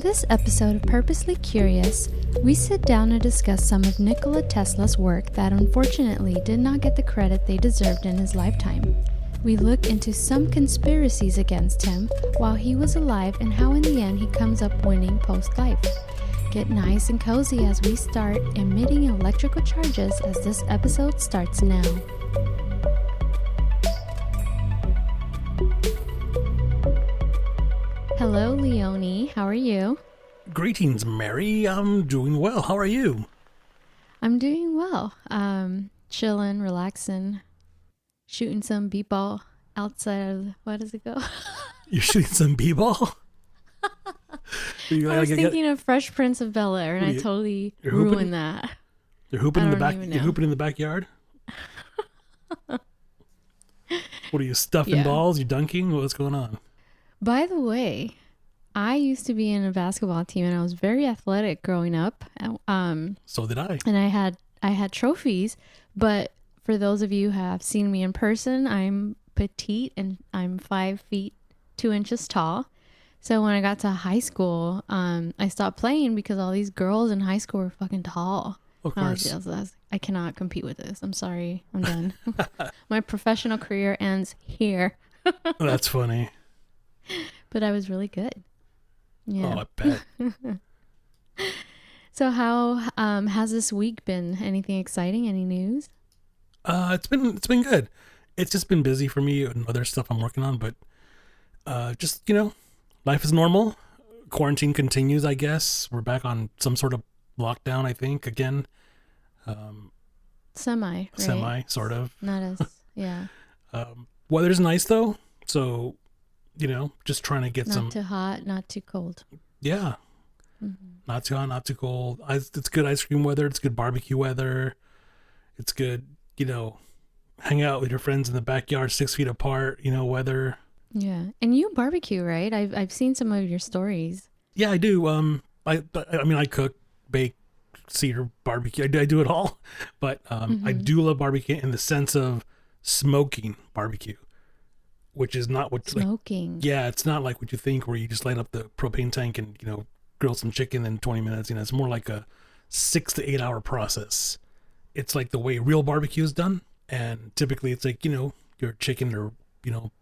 this episode of Purposely Curious, we sit down to discuss some of Nikola Tesla's work that unfortunately did not get the credit they deserved in his lifetime. We look into some conspiracies against him while he was alive and how in the end he comes up winning post-life. Get nice and cozy as we start emitting electrical charges as this episode starts now. Hello, Leonie. How are you? Greetings, Mary. I'm doing well. How are you? I'm doing well. Chilling, relaxing, shooting some b-ball outside of, what does it go? You're shooting some b-ball? I was thinking of Fresh Prince of Bel-Air, and I totally ruined that. You're hooping in the back. You're hooping in the backyard. What are you stuffing balls? You dunking? What's going on? By the way, I used to be in a basketball team, and I was very athletic growing up. So did I. And I had trophies, but for those of you who have seen me in person, I'm petite and I'm 5 feet 2 inches tall. So when I got to high school, I stopped playing because all these girls in high school were fucking tall. Of course. I cannot compete with this. I'm sorry. I'm done. My professional career ends here. That's funny. But I was really good. Yeah. Oh, I bet. So how has this week been? Anything exciting? Any news? It's been good. It's just been busy for me and other stuff I'm working on, but just, life is normal. Quarantine continues, I guess. We're back on some sort of lockdown, I think, again. Semi, sort of. Not as, yeah. Weather's nice though, so just trying to get not too hot, not too cold. Yeah. Mm-hmm. Not too hot, not too cold. It's good ice cream weather. It's good barbecue weather. It's good, hang out with your friends in the backyard 6 feet apart, weather. Yeah. And you barbecue, right? I've seen some of your stories. Yeah, I do. I cook, bake, cedar, barbecue. I do it all. But I do love barbecue in the sense of smoking barbecue. Which is not what smoking. It's not like what you think, where you just light up the propane tank and grill some chicken in 20 minutes. It's more like a 6 to 8 hour process. It's like the way real barbecue is done, and typically it's like your chicken or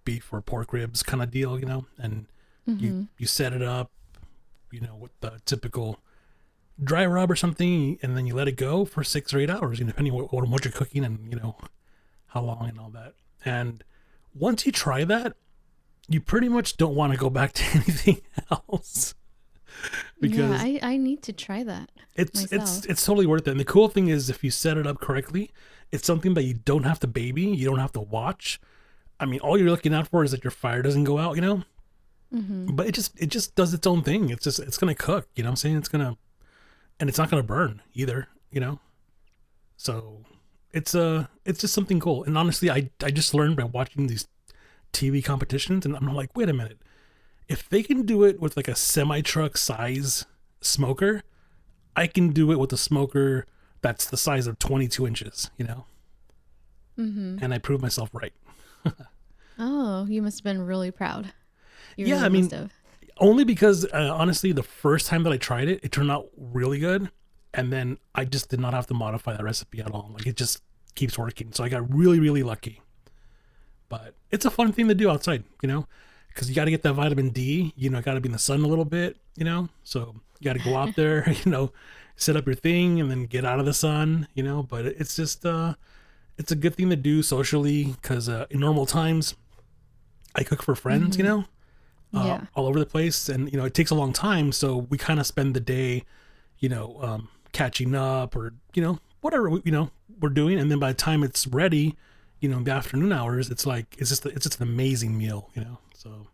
beef or pork ribs kind of deal, and you set it up, with the typical dry rub or something, and then you let it go for 6 or 8 hours, depending on what you're cooking and how long and all that. And once you try that, you pretty much don't want to go back to anything else. Because I need to try that. It's totally worth it. And the cool thing is, if you set it up correctly, it's something that you don't have to baby, you don't have to watch. I mean, all you're looking out for is that your fire doesn't go out, But it just does its own thing. It's gonna cook, what I'm saying? And it's not gonna burn either, So it's just something cool. And honestly, I just learned by watching these TV competitions, and I'm like, wait a minute, if they can do it with like a semi-truck size smoker, I can do it with a smoker that's the size of 22 inches, And I proved myself right. Oh, you must have been really proud. Only because honestly, the first time that I tried it, it turned out really good. And then I just did not have to modify that recipe at all. Like, it just keeps working. So I got really, really lucky. But it's a fun thing to do outside, because you got to get that vitamin D, got to be in the sun a little bit, so you got to go out there, set up your thing and then get out of the sun, but it's just, it's a good thing to do socially, because in normal times I cook for friends, all over the place. And, it takes a long time. So we kind of spend the day, catching up or, whatever, we're doing. And then by the time it's ready, in the afternoon hours, it's just an amazing meal, so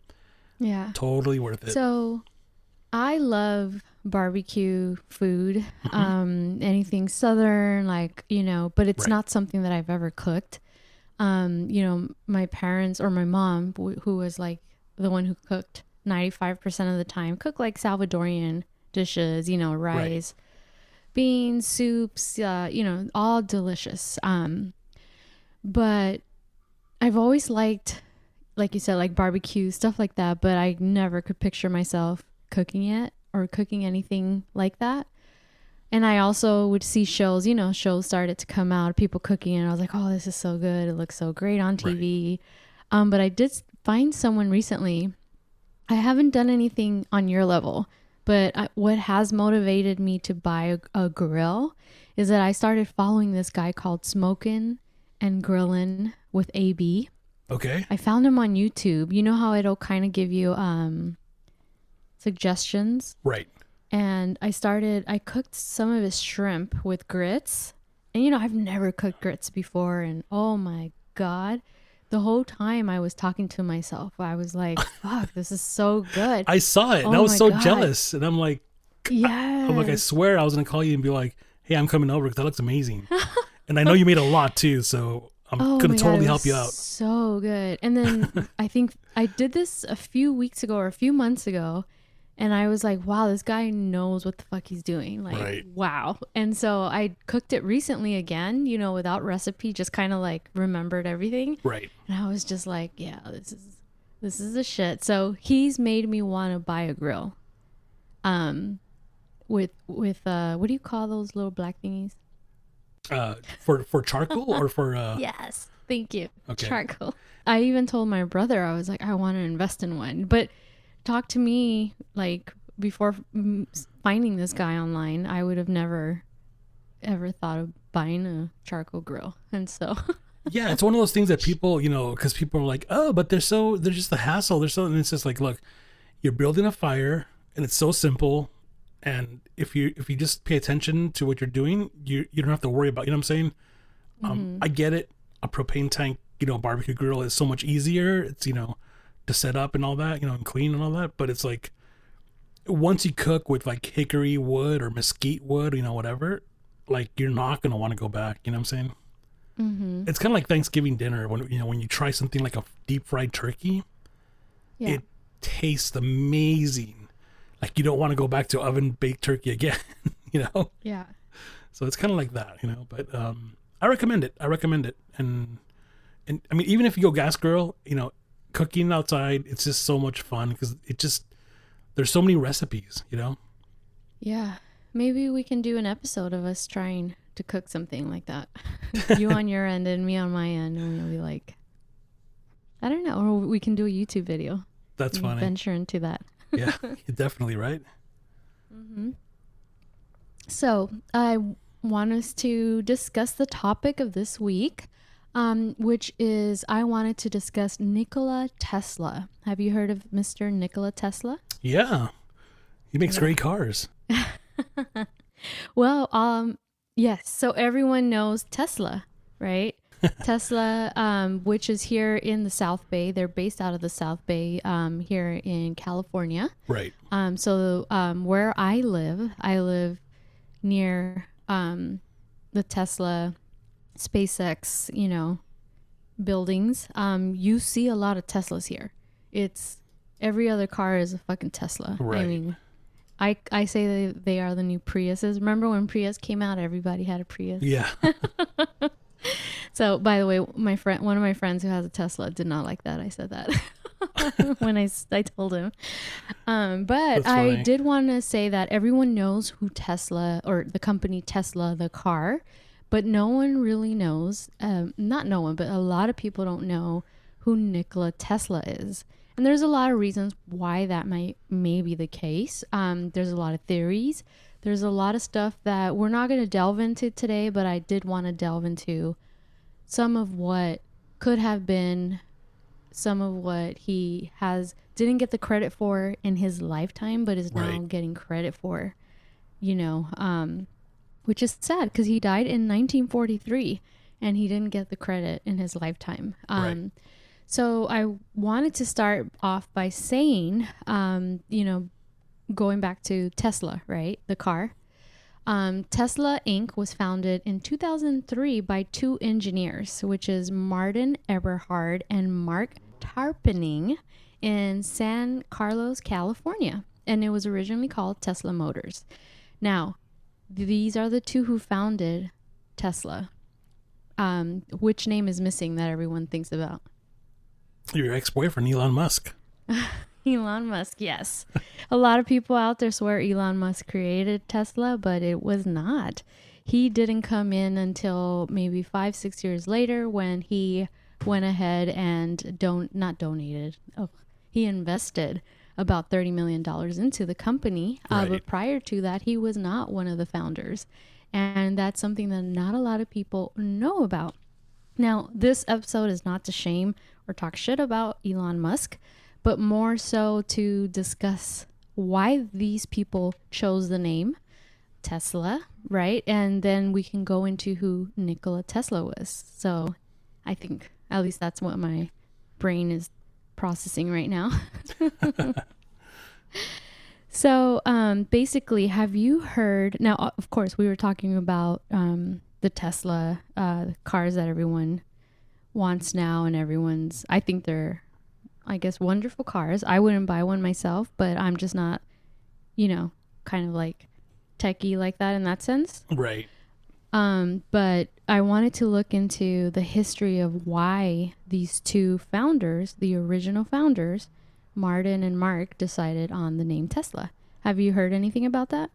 yeah, totally worth it. So I love barbecue food, anything Southern, but it's not something that I've ever cooked. My parents or my mom, who was like the one who cooked 95% of the time, cooked like Salvadorian dishes, rice, beans, soups, all delicious. But I've always liked, like you said, like barbecue, stuff like that, but I never could picture myself cooking it or cooking anything like that. And I also would see shows, shows started to come out, people cooking, and I was like, oh, this is so good. It looks so great on TV. Right. But I did find someone recently. I haven't done anything on your level, but what has motivated me to buy a grill is that I started following this guy called Smokin' and Grillin' with AB. Okay. I found him on YouTube. You know how it'll kind of give you suggestions? Right. And I cooked some of his shrimp with grits. And, I've never cooked grits before. And oh my God, the whole time I was talking to myself, I was like, fuck, this is so good. I saw it and I was so jealous. And I'm like, I swear I was going to call you and be like, hey, I'm coming over because that looks amazing. And I know you made a lot too. So I'm going to totally help you out. So good. And then I think I did this a few weeks ago or a few months ago. And I was like, wow, this guy knows what the fuck he's doing. Like, right. Wow. And so I cooked it recently again, without recipe, just kind of like remembered everything. Right. And I was just like, yeah, this is the shit. So he's made me want to buy a grill. With what do you call those little black thingies? For charcoal or for Yes. Thank you. Okay. Charcoal. I even told my brother, I was like, I want to invest in one. But talk to me, like, before finding this guy online, I would have never ever thought of buying a charcoal grill. And so yeah, it's one of those things that people, because people are like, oh, but they're just a hassle, and it's just like, look, you're building a fire and it's so simple, and if you just pay attention to what you're doing, you don't have to worry about, what I'm saying. I get it, a propane tank barbecue grill is so much easier. It's to set up and all that, and clean and all that. But it's like, once you cook with like hickory wood or mesquite wood, whatever, like you're not going to want to go back. You know what I'm saying? Mm-hmm. It's kind of like Thanksgiving dinner when you try something like a deep fried turkey, it tastes amazing. Like you don't want to go back to oven baked turkey again, Yeah. So it's kind of like that, but I recommend it. And I mean, even if you go gas grill, cooking outside, it's just so much fun because there's so many recipes, Yeah. Maybe we can do an episode of us trying to cook something like that. You on your end and me on my end, and we'll be like, I don't know, or we can do a YouTube video. That's funny. Venture into that. Yeah, you're definitely right. Mm-hmm. So I want us to discuss the topic of this week. Which is, I wanted to discuss Nikola Tesla. Have you heard of Mr. Nikola Tesla? Yeah. He makes great cars. Well, yes. So everyone knows Tesla, right? Tesla, which is here in the South Bay. They're based out of the South Bay, here in California. Right. So where I live near the Tesla SpaceX, buildings. You see a lot of Teslas here. It's every other car is a fucking Tesla. Right. I mean, I say they are the new Priuses. Remember when Prius came out? Everybody had a Prius. Yeah. So, by the way, one of my friends who has a Tesla did not like that. I said that when I told him. But I did want to say that everyone knows who Tesla, or the company Tesla, the car. But no one really knows, not no one, but a lot of people don't know who Nikola Tesla is. And there's a lot of reasons why that may be the case. There's a lot of theories. There's a lot of stuff that we're not going to delve into today, but I did want to delve into some of what could have been, some of what he didn't get the credit for in his lifetime, but is now getting credit for, which is sad because he died in 1943 and he didn't get the credit in his lifetime. So I wanted to start off by saying, going back to Tesla, right? The car. Tesla Inc. was founded in 2003 by two engineers, which is Martin Eberhard and Mark Tarpening in San Carlos, California. And it was originally called Tesla Motors. Now, these are the two who founded Tesla. Which name is missing that everyone thinks about? Your ex-boyfriend, Elon Musk. Elon Musk, yes. A lot of people out there swear Elon Musk created Tesla, but it was not. He didn't come in until maybe 5, 6 years later when he went ahead and not donated. Oh, he invested about $30 million into the company. Right. But prior to that, he was not one of the founders. And that's something that not a lot of people know about. Now, this episode is not to shame or talk shit about Elon Musk, but more so to discuss why these people chose the name Tesla, right? And then we can go into who Nikola Tesla was. So I think at least that's what my brain is processing right now. So basically, have you heard? Now, of course, we were talking about the Tesla cars that everyone wants now, and I think they're, I guess, wonderful cars. I wouldn't buy one myself, but I'm just not, kind of like techie like that in that sense. Right. But I wanted to look into the history of why these two founders, the original founders, Martin and Mark, decided on the name Tesla. Have you heard anything about that?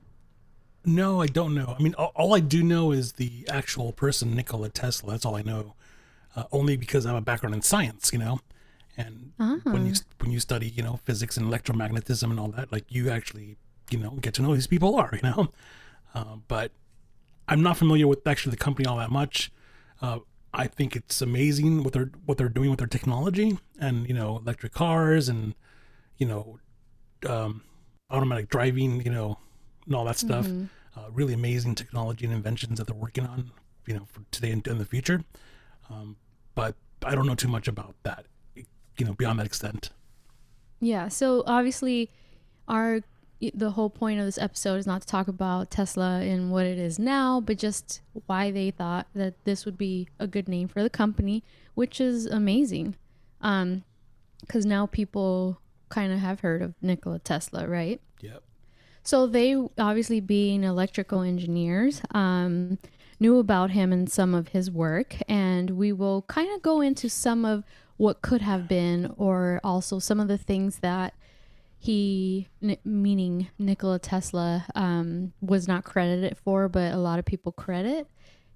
No, I don't know. I mean, all I do know is the actual person, Nikola Tesla. That's all I know. Only because I have a background in science, and when you study, physics and electromagnetism and all that, like you actually, get to know who these people are, but I'm not familiar with actually the company all that much. I think it's amazing what they're doing with their technology and, electric cars and, automatic driving, and all that stuff. Really amazing technology and inventions that they're working on, for today and in the future. But I don't know too much about that, beyond that extent. Yeah. So obviously the whole point of this episode is not to talk about Tesla and what it is now, but just why they thought that this would be a good name for the company, which is amazing. Because now people kind of have heard of Nikola Tesla, right? Yep. So they, obviously being electrical engineers, knew about him and some of his work, and we will kind of go into some of what could have been, or also some of the things that meaning Nikola Tesla, was not credited for, but a lot of people credit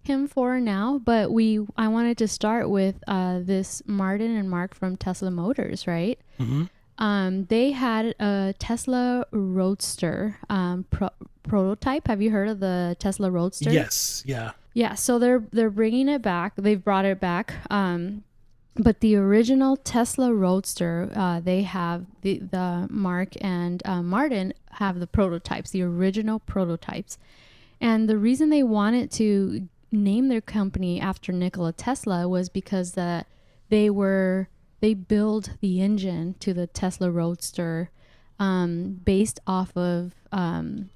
him for now. But I wanted to start with this Martin and Mark from Tesla Motors, right? Mm-hmm. They had a Tesla Roadster prototype. Have you heard of the Tesla Roadster? Yes. Yeah. Yeah. So they're bringing it back. They've brought it back. But the original Tesla Roadster, they have the Mark and Martin have the prototypes, the original prototypes. And the reason they wanted to name their company after Nikola Tesla was because that they build the engine to the Tesla Roadster based off of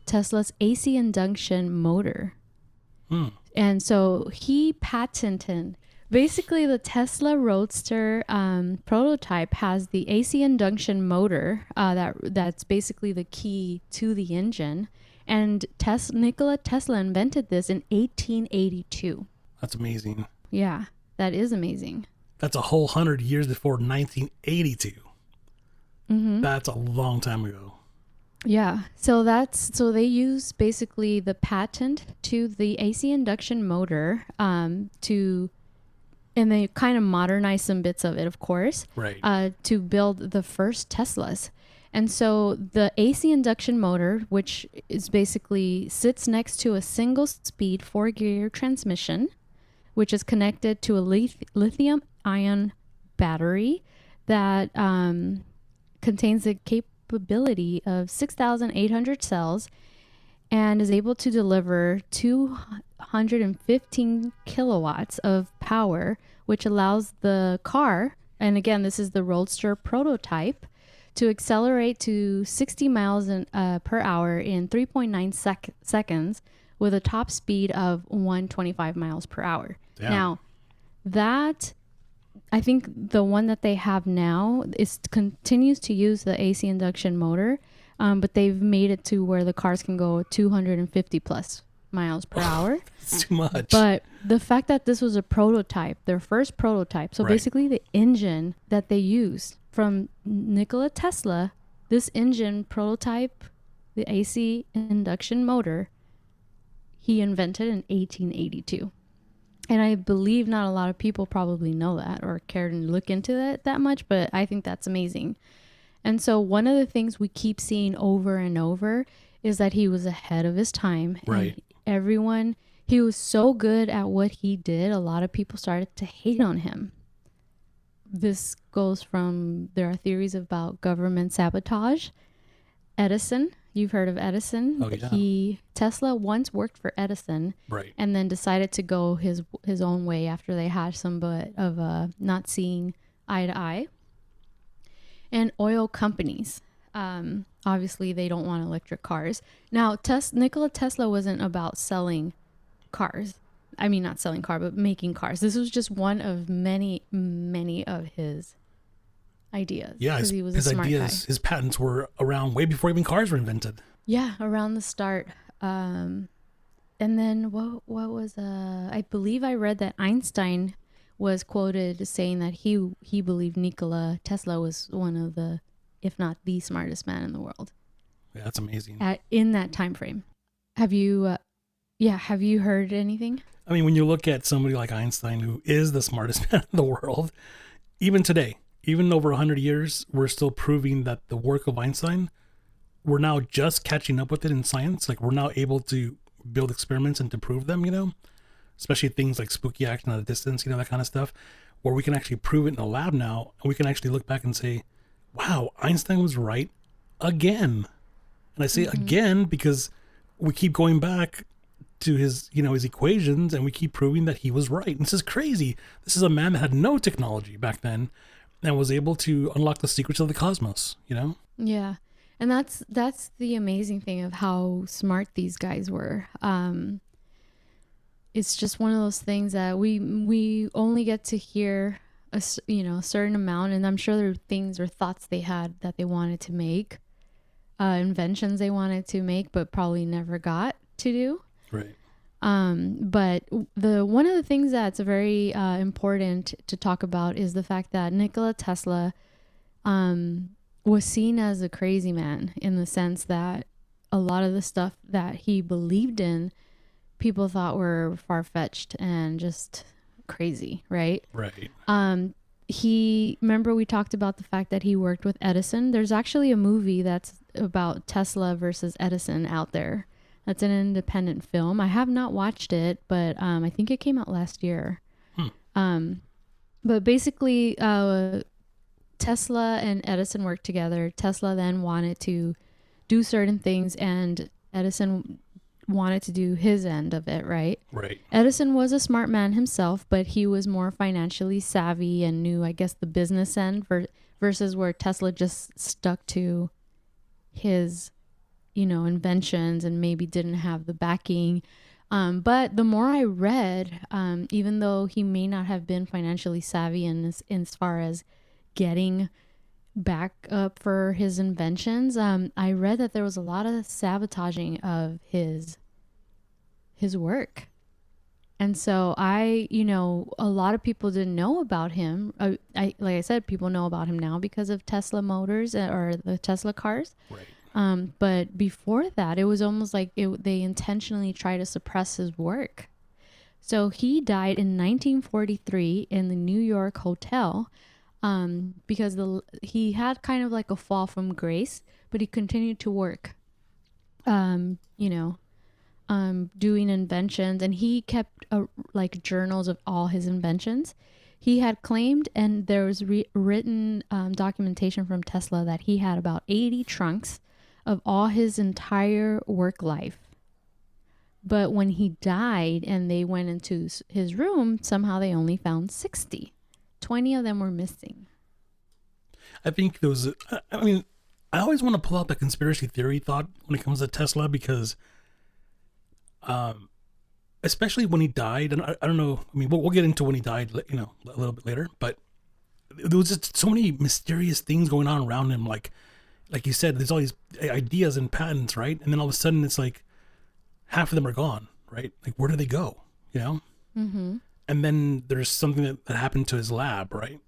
Tesla's AC induction motor. And so he patented. Basically, the Tesla Roadster prototype has the AC induction motor that's basically the key to the engine. And Nikola Tesla invented this in 1882. That's amazing. Yeah, that is amazing. That's a whole 100 years before 1982. Mm-hmm. That's a long time ago. Yeah, so they use basically the patent to the AC induction motor and they kind of modernize some bits of it, of course, right, to build the first Teslas. And so the AC induction motor, which is basically sits next to a single speed 4-gear transmission, which is connected to a lithium ion battery that contains a capability of 6,800 cells and is able to deliver 215 kilowatts of power, which allows the car, and again, this is the Roadster prototype, to accelerate to 60 miles per hour in 3.9 seconds with a top speed of 125 miles per hour. Damn. Now, that, I think the one that they have now continues to use the AC induction motor, but they've made it to where the cars can go 250 plus miles per hour. It's too much. But the fact that this was a prototype, their first prototype, so basically the engine that they used from Nikola Tesla This engine prototype, the AC induction motor, he invented in 1882. And I believe not a lot of people probably know that or care to look into that much, but I think that's amazing. And so one of the things we keep seeing over and over is that he was ahead of his time. Right. And he was so good at what he did, a lot of people started to hate on him. This goes from, there are theories about government sabotage. Edison, you've heard of Edison. Oh, yeah. Tesla once worked for Edison, Right. and then decided to go his own way after they had some bit of not seeing eye to eye. And oil companies, obviously they don't want electric cars. Now, Nikola Tesla wasn't about selling cars. I mean, not selling cars, but making cars. This was just one of many, many of his ideas. Yeah, he was his a smart ideas, guy. his patents were around way before even cars were invented. Yeah, around the start. And then what was I believe I read that Einstein was quoted saying that he believed Nikola Tesla was one of the, if not the smartest man in the world. Yeah, that's amazing. In that time frame. Have you heard anything? I mean, when you look at somebody like Einstein, who is the smartest man in the world, even today, even over 100 years, we're still proving that the work of Einstein, we're now just catching up with it in science. Like, we're now able to build experiments and to prove them, especially things like spooky action at a distance, that kind of stuff, where we can actually prove it in a lab now, and we can actually look back and say, wow, Einstein was right again. And I say again because we keep going back to his equations, and we keep proving that he was right. And this is crazy. This is a man that had no technology back then and was able to unlock the secrets of the cosmos, Yeah. And that's the amazing thing of how smart these guys were. It's just one of those things that we only get to hear a certain amount, and I'm sure there are things or thoughts they had that they wanted to make, inventions they wanted to make, but probably never got to do. Right. But one of the things that's very important to talk about is the fact that Nikola Tesla was seen as a crazy man, in the sense that a lot of the stuff that he believed in, people thought were far-fetched and just crazy, right? Right. Remember we talked about the fact that he worked with Edison. There's actually a movie that's about Tesla versus Edison out there. That's an independent film. I have not watched it, but I think it came out last year. But basically, Tesla and Edison worked together. Tesla then wanted to do certain things, and Edison wanted to do his end of it, right? Right. Edison was a smart man himself, but he was more financially savvy and knew, I guess, the business end versus where Tesla just stuck to his inventions and maybe didn't have the backing. But the more I read, even though he may not have been financially savvy in as far as getting back up for his inventions, I read that there was a lot of sabotaging of his work. And so a lot of people didn't know about him. Like I said, people know about him now because of Tesla motors or the Tesla cars. Right. But before that, it was almost like they intentionally try to suppress his work. So he died in 1943 in the New York hotel, because he had kind of like a fall from grace, but he continued to work, doing inventions, and he kept like journals of all his inventions. He had claimed, and there was written documentation from Tesla, that he had about 80 trunks of all his entire work life. But when he died and they went into his room, somehow they only found 60. 20 of them were missing. I think there was, I always want to pull out the conspiracy theory thought when it comes to Tesla, because especially when he died, and I don't know, we'll get into when he died, a little bit later, but there was just so many mysterious things going on around him. Like you said, there's all these ideas and patents, right? And then all of a sudden it's like half of them are gone, right? Like, where do they go? Mm-hmm. And then there's something that happened to his lab, right?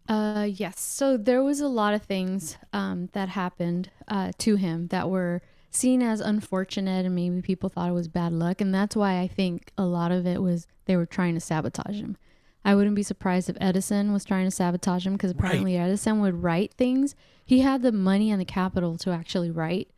Yes. So there was a lot of things that happened to him that were seen as unfortunate, and maybe people thought it was bad luck, and that's why I think a lot of it was they were trying to sabotage him. I wouldn't be surprised if Edison was trying to sabotage him because Right. apparently Edison would write things. He had the money and the capital to actually write,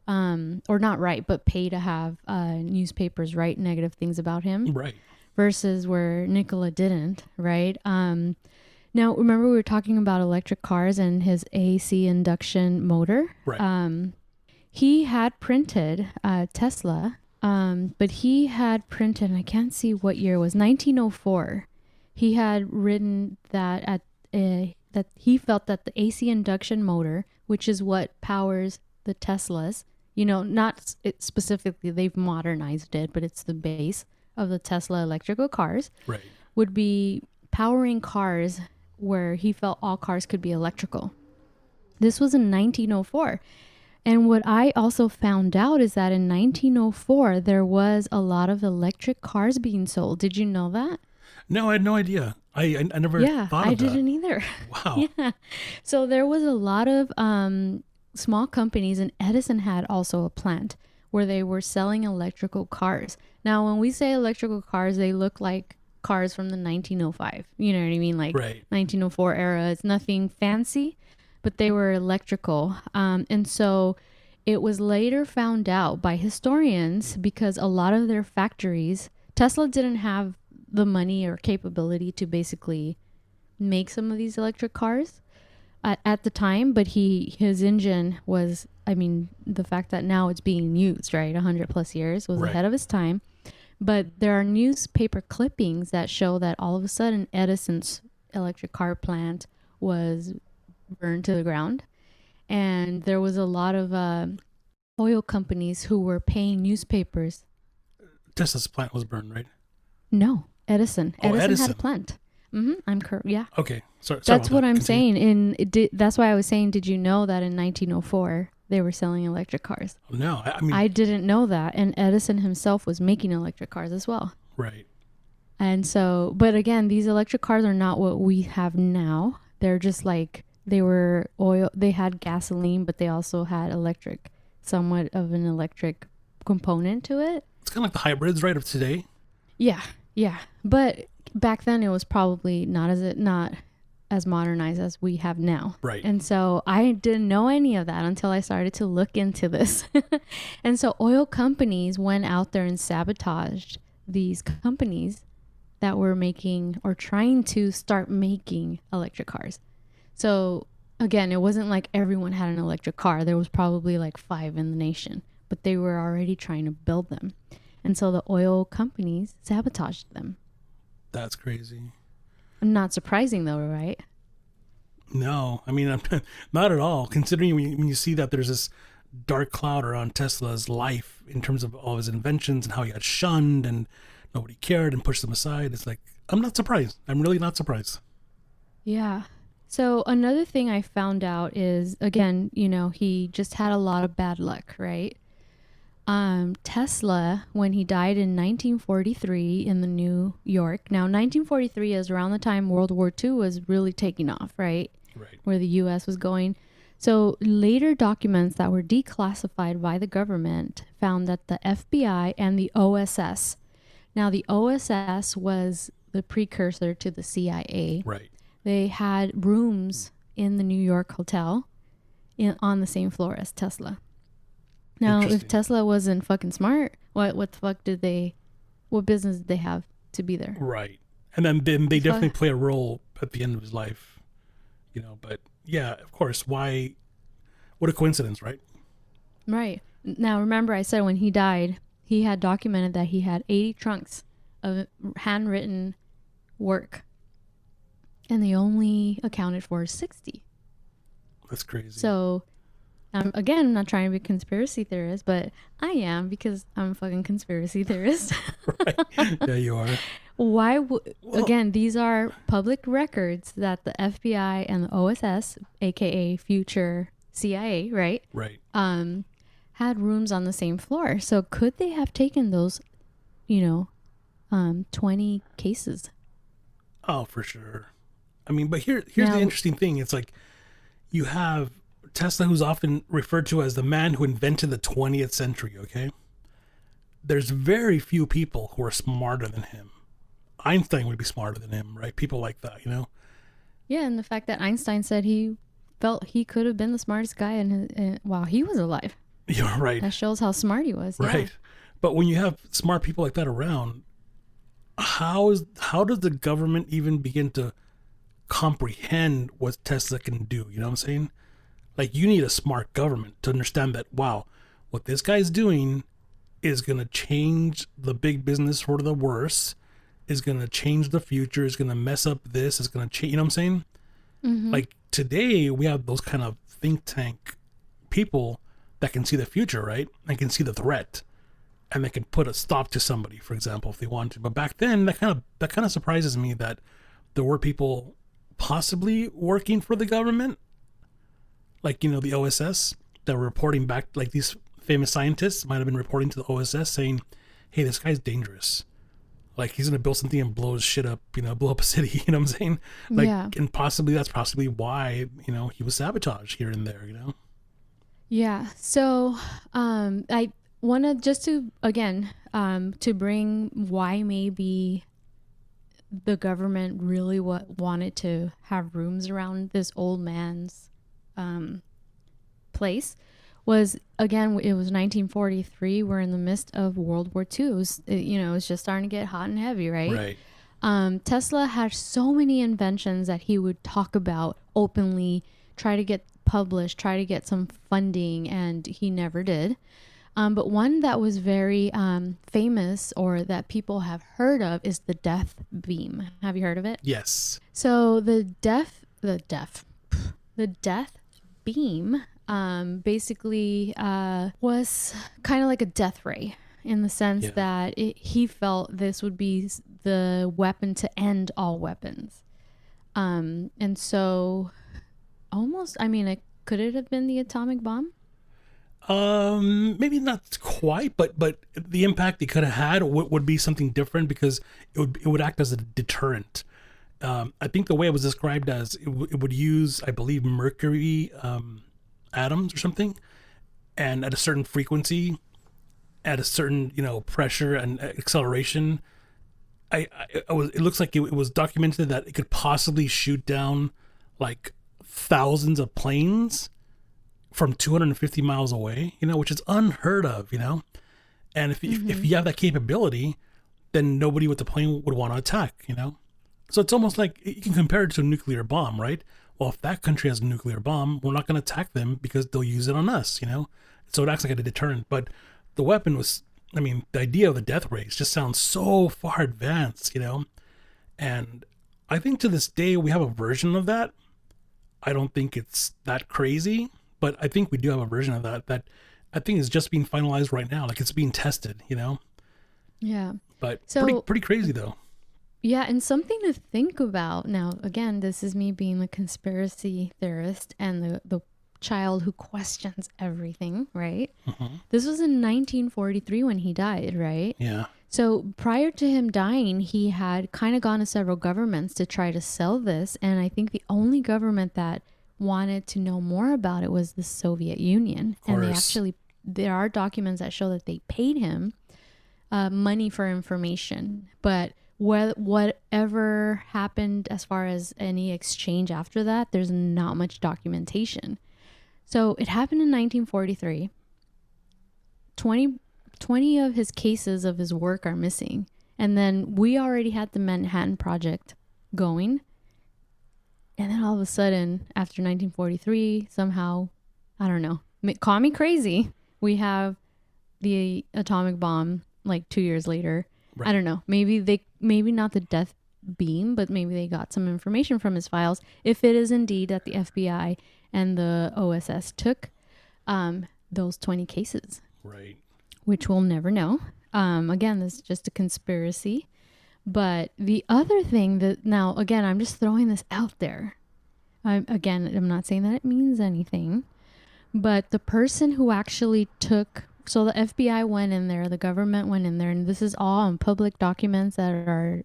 or not write, but pay to have newspapers write negative things about him, Right. versus where Nikola didn't, right? Now, remember we were talking about electric cars and his AC induction motor? Right. He had printed Tesla, but he had printed, and I can't see what year it was, 1904. He had written that that he felt that the AC induction motor, which is what powers the Teslas, not specifically, they've modernized it, but it's the base of the Tesla electrical cars, Right. would be powering cars where he felt all cars could be electrical. This was in 1904. And what I also found out is that in 1904, there was a lot of electric cars being sold. Did you know that? No, I had no idea. I never Yeah, thought I of that. didn't either. Wow. Yeah. So there was a lot of small companies, and Edison had also a plant where they were selling electrical cars. Now, when we say electrical cars, they look like cars from the 1905. You know what I mean? Like Right. 1904 era. It's nothing fancy, but they were electrical. And so it was later found out by historians because a lot of their factories, Tesla didn't have the money or capability to basically make some of these electric cars at the time, but his engine was, I mean, the fact that now it's being used, right, 100 plus years, was Right. ahead of his time. But there are newspaper clippings that show that all of a sudden Edison's electric car plant was burned to the ground, and there was a lot of oil companies who were paying newspapers. Tesla's plant was burned, right? No, Edison. Oh, Edison had a Edison. plant. I'm correct. Yeah. Okay. Sorry That's about what that. I'm Continue. saying. That's why I was saying, did you know that in 1904 they were selling electric cars? No, I mean, I didn't know that. And Edison himself was making electric cars as well. right. And so, but again, these electric cars are not what we have now. They're just like, they were oil, they had gasoline, but they also had electric, somewhat of an electric component to it. It's kind of like the hybrids, right, of today. Yeah, yeah. But back then it was probably not as modernized as we have now. Right. And so I didn't know any of that until I started to look into this. And so oil companies went out there and sabotaged these companies that were making or trying to start making electric cars. So again, it wasn't like everyone had an electric car. There was probably like 5 in the nation, but they were already trying to build them. And so the oil companies sabotaged them. That's crazy. Not surprising though, right? No, I mean, not at all. Considering when you see that there's this dark cloud around Tesla's life in terms of all his inventions and how he got shunned and nobody cared and pushed them aside, it's like, I'm not surprised. I'm really not surprised. Yeah. So another thing I found out is, again, he just had a lot of bad luck, right? Tesla, when he died in 1943 in the New York. Now, 1943 is around the time World War II was really taking off, right? Right. Where the U.S. was going. So later documents that were declassified by the government found that the FBI and the OSS. Now, the OSS was the precursor to the CIA. Right. They had rooms in the New York hotel on the same floor as Tesla. Now, if Tesla wasn't fucking smart, what the fuck what business did they have to be there? Right. And then they definitely play a role at the end of his life, but yeah, of course, why, what a coincidence, right? Right. Now, remember I said when he died, he had documented that he had 80 trunks of handwritten work, and they only accounted for 60. That's crazy. So, again, I'm not trying to be a conspiracy theorist, but I am because I'm a fucking conspiracy theorist. Right. Yeah, you are. Why again, these are public records that the FBI and the OSS, aka future CIA, right? Right. Had rooms on the same floor. So could they have taken those, 20 cases? Oh, for sure. I mean, but here's the Now, interesting thing. It's like you have Tesla, who's often referred to as the man who invented the 20th century. Okay, there's very few people who are smarter than him. Einstein would be smarter than him, right? People like that, you know. yeah, and the fact that Einstein said he felt he could have been the smartest guy while he was alive. You're right, That shows how smart he was. Yeah. right. But when you have smart people like that around, how does the government even begin to comprehend what Tesla can do? You know what I'm saying? Like, you need a smart government to understand that, wow, what this guy's doing is going to change the big business for the worse, is going to change the future, is going to mess up this, is going to change, you know what I'm saying? Mm-hmm. Like, today we have those kind of think tank people that can see the future, right? And can see the threat, and they can put a stop to somebody, for example, if they want to. But back then, that kind of surprises me that there were people possibly working for the government, like, you know, the OSS, that were reporting back, like these famous scientists might have been reporting to the OSS saying, hey, this guy's dangerous. Like, he's going to build something and blow his shit up, you know, blow up a city, you know what I'm saying? Like, Yeah. and that's possibly why, you know, he was sabotaged here and there, you know? Yeah. So, I want to just to, again, to bring why maybe the government really wanted to have rooms around this old man's place was, again, it was 1943. We're in the midst of World War II. It was just starting to get hot and heavy, right? Right. Tesla had so many inventions that he would talk about openly, try to get published, try to get some funding, and he never did. But one that was very famous, or that people have heard of, is the death beam. Have you heard of it? Yes. So the death beam basically was kind of like a death ray, in the sense that he felt this would be the weapon to end all weapons. And so almost, I mean, could it have been the atomic bomb? Maybe not quite, but the impact it could have had would be something different, because it would act as a deterrent. I think the way it was described as it would use, I believe, mercury atoms or something, and at a certain frequency, at a certain, you know, pressure and acceleration. It looks like it was documented that it could possibly shoot down like thousands of planes from 250 miles away, you know, which is unheard of, you know. And if you have that capability, then nobody with the plane would want to attack, you know. So it's almost like you can compare it to a nuclear bomb, right? Well, if that country has a nuclear bomb, we're not going to attack them because they'll use it on us, you know. So it acts like a deterrent. But the weapon was, I mean, the idea of the death rays just sounds so far advanced, you know. And I think to this day we have a version of that. I don't think it's that crazy, but I think we do have a version of that I think is just being finalized right now. Like, it's being tested, you know. Yeah. But So pretty crazy though. yeah, and something to think about. Now, again, this is me being a conspiracy theorist and the child who questions everything, right? Mm-hmm. This was in 1943 when he died, right? Yeah. So prior to him dying, he had kind of gone to several governments to try to sell this. And I think the only government that wanted to know more about it was the Soviet Union. Of course. And they actually, there are documents that show that they paid him money for information. But whatever happened as far as any exchange after that, there's not much documentation. So it happened in 1943. 20 of his cases of his work are missing. And then we already had the Manhattan Project going. And then all of a sudden, after 1943, somehow, I don't know, call me crazy, we have the atomic bomb like 2 years later. Right. I don't know. Maybe not the death beam, but maybe they got some information from his files. If it is indeed that the FBI and the OSS took those 20 cases. Right. Which we'll never know. Again, this is just a conspiracy. But the other thing that, now, again, I'm just throwing this out there. I'm not saying that it means anything. But the person who actually took, so the FBI went in there, the government went in there, and this is all on public documents that are,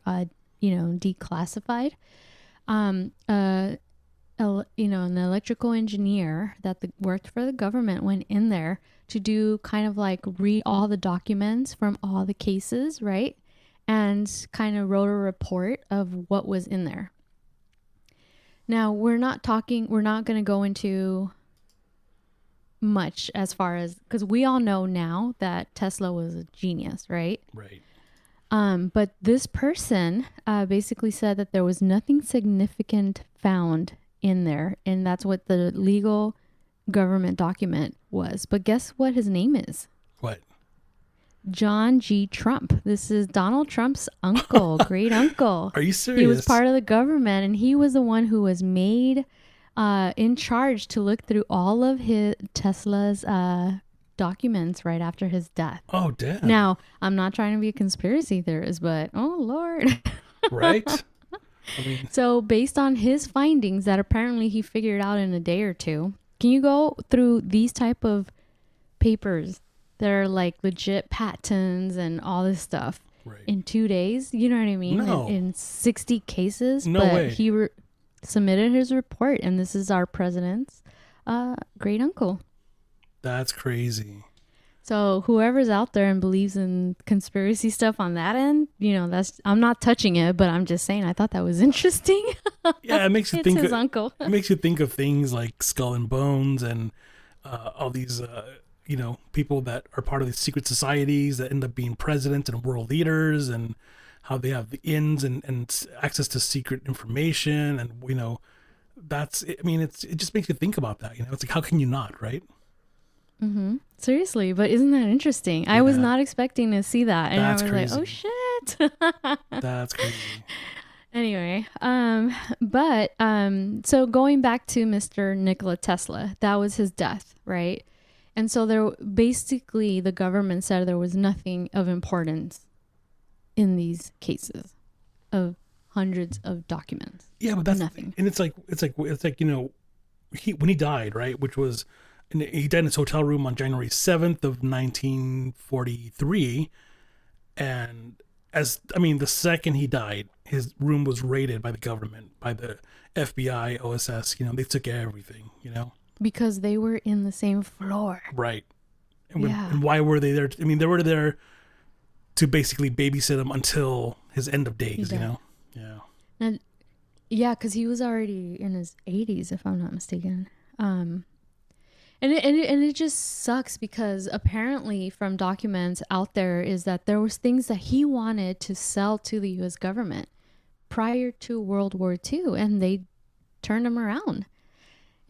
declassified. An electrical engineer that worked for the government went in there to do kind of like read all the documents from all the cases, right? And kind of wrote a report of what was in there. Now, we're not going to go into much as far as, because we all know now that Tesla was a genius, right? Right. But this person basically said that there was nothing significant found in there, and that's what the legal government document was. But guess what his name is? What? John G. Trump. This is Donald Trump's uncle, great uncle. Are you serious? He was part of the government, and he was the one who was made in charge to look through all of Tesla's documents right after his death. Oh, damn. Now, I'm not trying to be a conspiracy theorist, but oh Lord. Right? So based on his findings that apparently he figured out in a day or two, can you go through these type of papers that are like legit patents and all this stuff in 2 days? You know what I mean? No. In 60 cases. No way. He submitted his report, and this is our president's great uncle. That's crazy. So whoever's out there and believes in conspiracy stuff on that end, I'm not touching it, but I'm just saying I thought that was interesting. Yeah, it makes you it's think his uncle. It makes you think of things like Skull and Bones and all these people that are part of these secret societies that end up being presidents and world leaders, and how they have the ins and access to secret information, and it just makes you think about that. It's like, how can you not, right? Mm-hmm. Seriously, but isn't that interesting? Yeah. I was not expecting to see that, and That's I was crazy. like, "Oh shit!" That's crazy. Anyway, so going back to Mr. Nikola Tesla, that was his death, right? And so the government said there was nothing of importance in these cases of hundreds of documents. Yeah, but that's nothing. And it's like when he died, right? Which was. And he died in his hotel room on January 7th of 1943. And the second he died, his room was raided by the government, by the FBI, OSS. They took everything, Because they were in the same floor. Right. And why were they there? They were there to basically babysit him until his end of days, Yeah. And yeah, because he was already in his 80s, if I'm not mistaken. And it just sucks because apparently from documents out there is that there was things that he wanted to sell to the U.S. government prior to World War II, and they turned him around.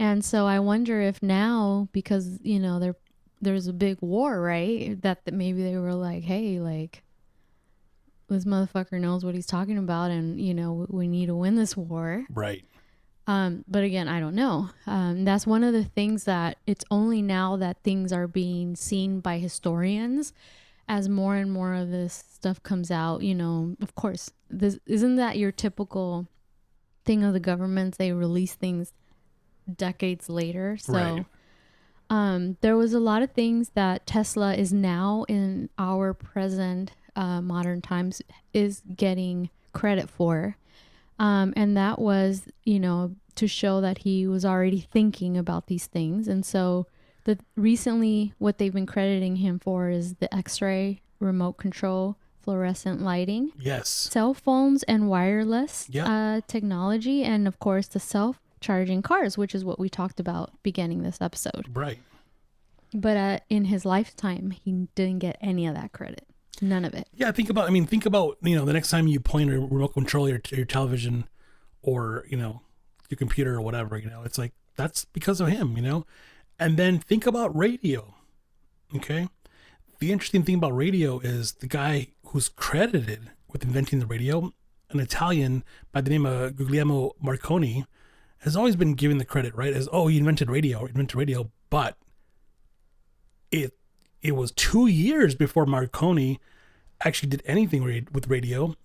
And so I wonder if now, because, there's a big war, right, that maybe they were like, hey, like, this motherfucker knows what he's talking about, and, we need to win this war. Right. But again, I don't know. That's one of the things that it's only now that things are being seen by historians as more and more of this stuff comes out. Of course, isn't that your typical thing of the government? They release things decades later. So there was a lot of things that Tesla is now in our present modern times is getting credit for. And that was, to show that he was already thinking about these things. And so recently what they've been crediting him for is the X-ray, remote control, fluorescent lighting. Yes. Cell phones and wireless technology. And of course the self-charging cars, which is what we talked about beginning this episode. Right. But in his lifetime, he didn't get any of that credit. None of it. Yeah, think about the next time you point a remote control your television or, your computer or whatever, it's like, that's because of him, And then think about radio, okay? The interesting thing about radio is the guy who's credited with inventing the radio, an Italian by the name of Guglielmo Marconi, has always been given the credit, right? As, he invented radio, but it was 2 years before Marconi actually did anything with radio.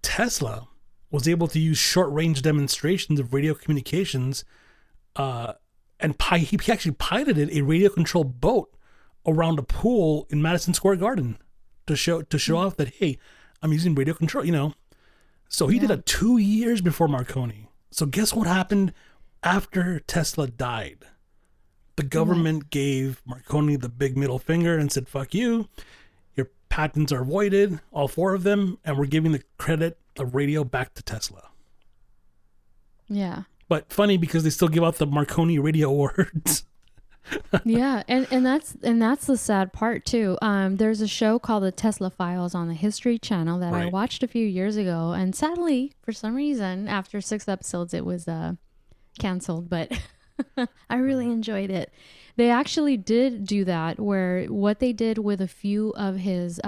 Tesla was able to use short-range demonstrations of radio communications, and he actually piloted a radio-controlled boat around a pool in Madison Square Garden to show off that, hey, I'm using radio control, So he did it 2 years before Marconi. So guess what happened after Tesla died? The What? government gave Marconi the big middle finger and said, fuck you. Your patents are voided, all 4 of them, and we're giving the credit of radio back to Tesla. Yeah. But funny because they still give out the Marconi Radio Awards. Yeah, and that's the sad part too. There's a show called the Tesla Files on the History Channel that I Right. watched a few years ago, and sadly, for some reason, after 6 episodes, it was canceled. But I really enjoyed it. They actually did do that, where what they did with a few of his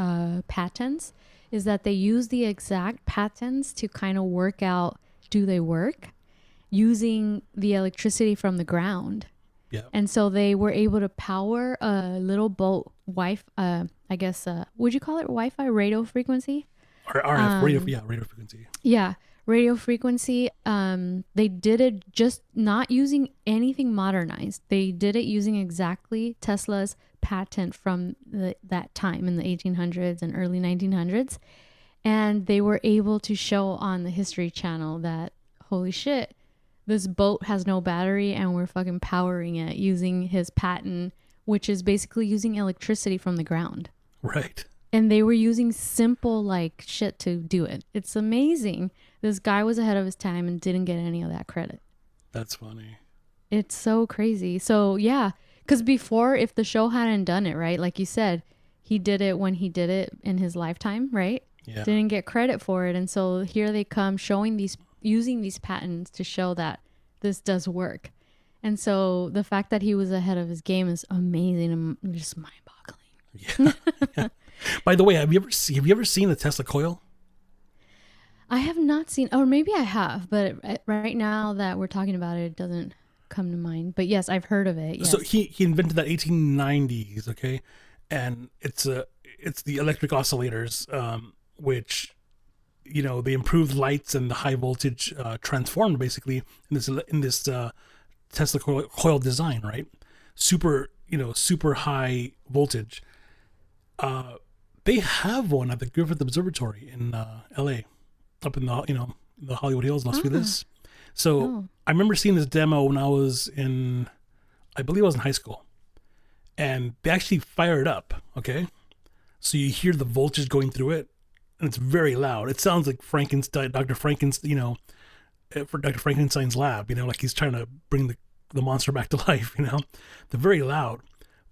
patents is that they used the exact patents to kind of work out, do they work, using the electricity from the ground. Yeah. And so they were able to power a little boat, I guess, would you call it Wi-Fi radio frequency? RF, radio frequency. Yeah, radio frequency. They did it just not using anything modernized. They did it using exactly Tesla's patent from that time in the 1800s and early 1900s. And they were able to show on the History Channel that, holy shit, this boat has no battery and we're fucking powering it using his patent, which is basically using electricity from the ground. Right. And they were using simple like shit to do it. It's amazing. This guy was ahead of his time and didn't get any of that credit. That's funny. It's so crazy. So yeah, because before, if the show hadn't done it, right, like you said, he did it when he did it in his lifetime, right? Yeah. Didn't get credit for it. And so here they come using these patents to show that this does work. And so the fact that he was ahead of his game is amazing and just mind-boggling. Yeah. By the way, have you ever seen a Tesla coil? I have not seen, or maybe I have, but right now that we're talking about it, it doesn't come to mind. But yes, I've heard of it. Yes. So he invented that 1890s, okay? And it's the electric oscillators, which, you know, they improved lights and the high voltage transformed basically in this Tesla coil design, right? Super high voltage. They have one at the Griffith Observatory in LA, up in the Hollywood Hills, Los Feliz. So I remember seeing this demo when I was I believe I was in high school, and they actually fire it up. Okay, so you hear the voltage going through it, and it's very loud. It sounds like Dr. Frankenstein, for Dr. Frankenstein's lab, like he's trying to bring the monster back to life. They're very loud.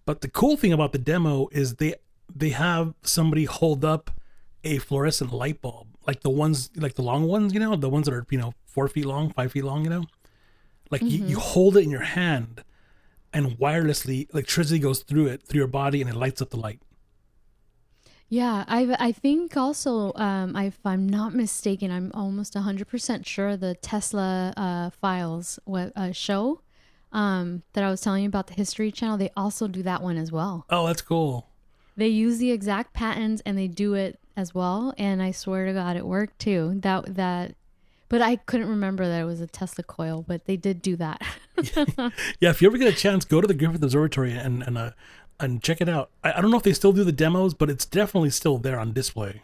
But the cool thing about the demo is they have somebody hold up a fluorescent light bulb, like the ones, like the long ones, the ones that are 4 feet long, 5 feet long, like you hold it in your hand, and wirelessly electricity goes through your body, and it lights up the light. Yeah, I think also, if I'm not mistaken, I'm almost 100% sure the Tesla Files show that I was telling you about, the History Channel, they also do that one as well. Oh, that's cool. They use the exact patents and they do it as well, and I swear to God, it worked too. But I couldn't remember that it was a Tesla coil, but they did do that. Yeah, if you ever get a chance, go to the Griffith Observatory and check it out. I don't know if they still do the demos, but it's definitely still there on display.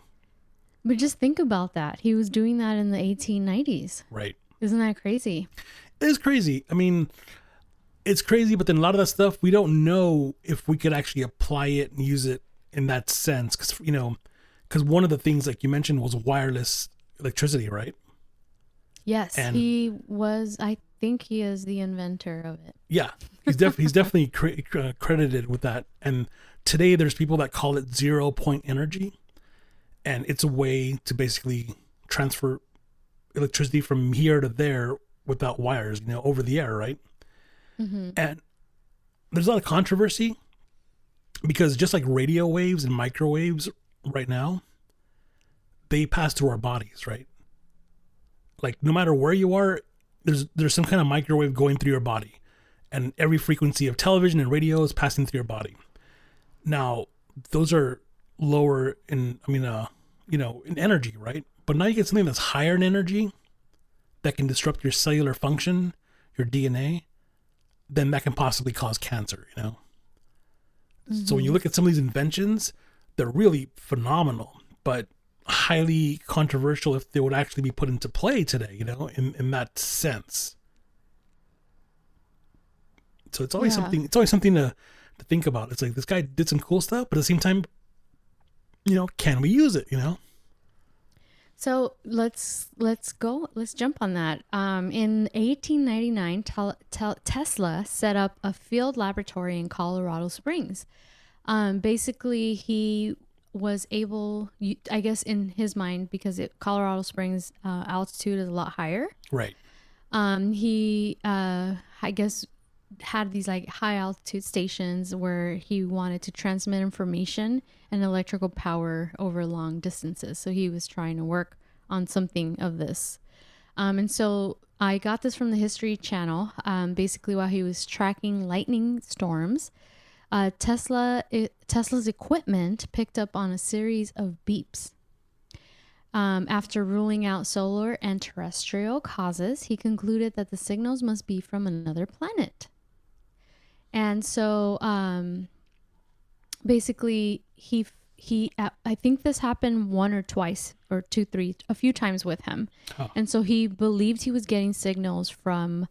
But just think about that. He was doing that in the 1890s. Right. Isn't that crazy? It is crazy. I mean, it's crazy, but then a lot of that stuff, we don't know if we could actually apply it and use it in that sense. Because one of the things, like you mentioned, was wireless electricity, right? Yes, And I think he is the inventor of it. yeah, he's definitely credited with that. And today there's people that call it 0 point energy. And it's a way to basically transfer electricity from here to there without wires, over the air, right? Mm-hmm. And there's a lot of controversy because just like radio waves and microwaves right now, they pass through our bodies, right? Like no matter where you are, there's some kind of microwave going through your body, and every frequency of television and radio is passing through your body. Now, those are lower in energy, right? But now you get something that's higher in energy that can disrupt your cellular function, your DNA, then that can possibly cause cancer, Mm-hmm. So when you look at some of these inventions, they're really phenomenal. But highly controversial if they would actually be put into play today, in that sense. So it's always Yeah. something. It's always something to think about. It's like this guy did some cool stuff, but at the same time, can we use it? So let's go. Let's jump on that. In 1899, Tesla set up a field laboratory in Colorado Springs. Basically, he was able, I guess, in his mind, because Colorado Springs altitude is a lot higher. Right. He, I guess, had these like high altitude stations where he wanted to transmit information and electrical power over long distances. So he was trying to work on something of this. And so I got this from the History Channel. Basically, while he was tracking lightning storms, Tesla's equipment picked up on a series of beeps. After ruling out solar and terrestrial causes, he concluded that the signals must be from another planet. And so basically, I think this happened one or twice or two, three, a few times with him. Oh. And so he believed he was getting signals from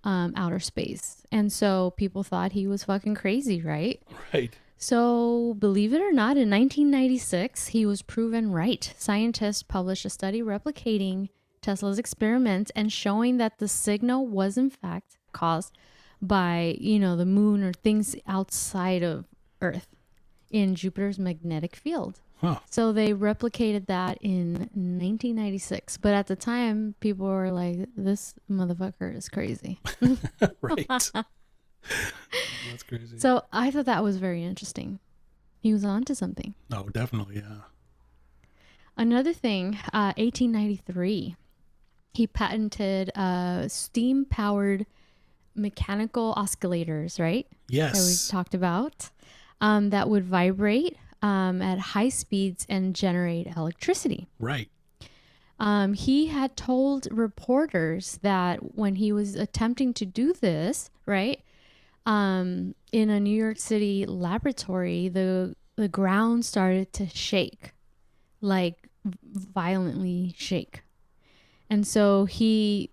outer space. And so people thought he was fucking crazy, right? Right. So believe it or not, in 1996, he was proven right. Scientists published a study replicating Tesla's experiment and showing that the signal was in fact caused by, the moon or things outside of Earth in Jupiter's magnetic field. Huh. So they replicated that in 1996. But at the time, people were like, this motherfucker is crazy. Right. That's crazy. So I thought that was very interesting. He was onto something. No, definitely, yeah. Another thing, 1893, he patented steam-powered mechanical oscillators, right? Yes. That we talked about, that would vibrate at high speeds and generate electricity. Right. He had told reporters that when he was attempting to do this, right, in a New York City laboratory, the ground started to shake, like violently shake. And so he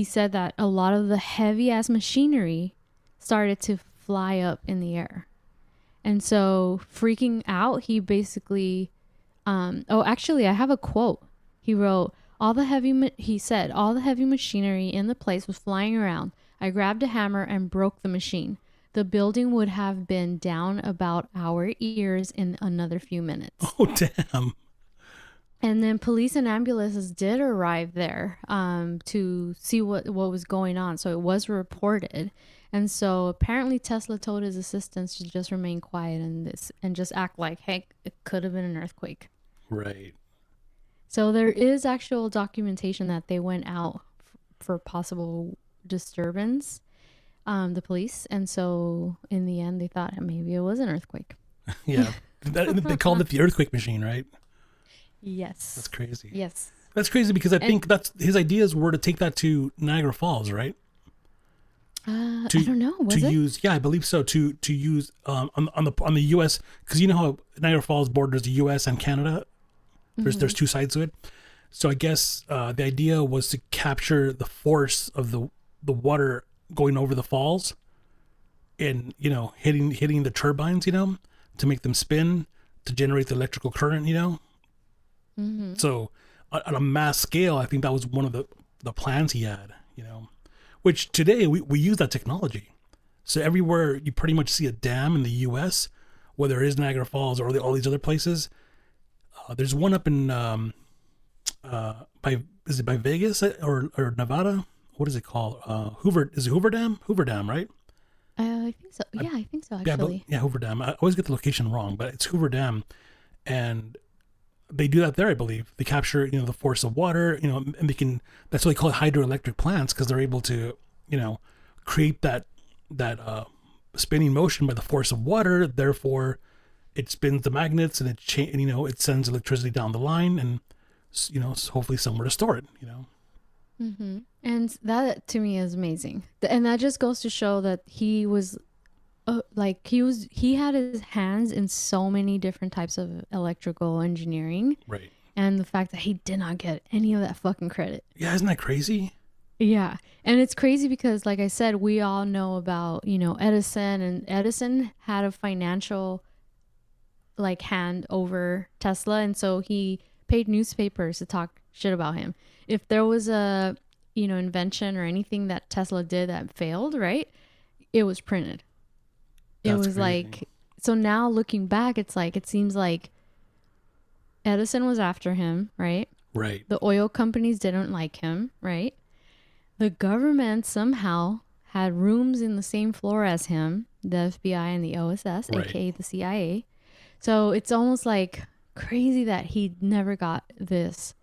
said that a lot of the heavy ass machinery started to fly up in the air. And so freaking out, he basically, actually I have a quote. He wrote, all the heavy machinery in the place was flying around. I grabbed a hammer and broke the machine. The building would have been down about our ears in another few minutes. Oh, damn. And then police and ambulances did arrive there to see what was going on. So it was reported. And so apparently Tesla told his assistants to just remain quiet and just act like, hey, it could have been an earthquake. Right. So there is actual documentation that they went out for possible disturbance, the police. And so in the end, they thought maybe it was an earthquake. Yeah. They called it the earthquake machine, right? Yes. That's crazy. Yes. That's crazy because I think that's his ideas were to take that to Niagara Falls, right? I don't know. Was it? Use, yeah, I believe so. To use on the U.S. because you know how Niagara Falls borders the U.S. and Canada. There's two sides to it. So I guess the idea was to capture the force of the water going over the falls, and hitting the turbines, to make them spin to generate the electrical current, Mm-hmm. So on a mass scale, I think that was one of the plans he had, which today we use that technology. So everywhere you pretty much see a dam in the U.S., whether it is Niagara Falls or all these other places, there's one up in by Vegas or Nevada? What is it called? Hoover Dam? Hoover Dam, right? I think so. Yeah, I think so, actually. Yeah, Hoover Dam. I always get the location wrong, but it's Hoover Dam. And they do that there, I believe. They capture, the force of water, and that's why they call it hydroelectric plants, because they're able to, create that spinning motion by the force of water. Therefore, it spins the magnets and it sends electricity down the line and, hopefully somewhere to store it, Mm-hmm. And that to me is amazing. And that just goes to show that he was like he had his hands in so many different types of electrical engineering, Right. and the fact that he did not get any of that fucking credit. Yeah, isn't that crazy? Yeah. And it's crazy because, like I said, we all know about, Edison, and Edison had a financial like hand over Tesla. And so he paid newspapers to talk shit about him. If there was a, invention or anything that Tesla did that failed, right? It was printed. It That's was crazy. like, so now looking back, it's like, it seems like Edison was after him, right? Right. The oil companies didn't like him, right? The government somehow had rooms in the same floor as him, the FBI and the OSS, Right. aka the CIA. So it's almost like crazy that he never got this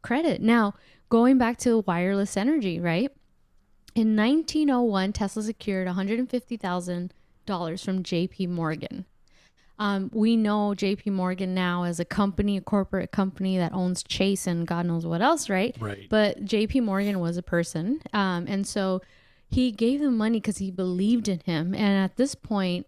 credit. Now, going back to wireless energy, right? In 1901, Tesla secured $150,000 from JP Morgan. We know JP Morgan now as a company, a corporate company that owns Chase and God knows what else, right? Right. But JP Morgan was a person. And so he gave them money because he believed in him. And at this point,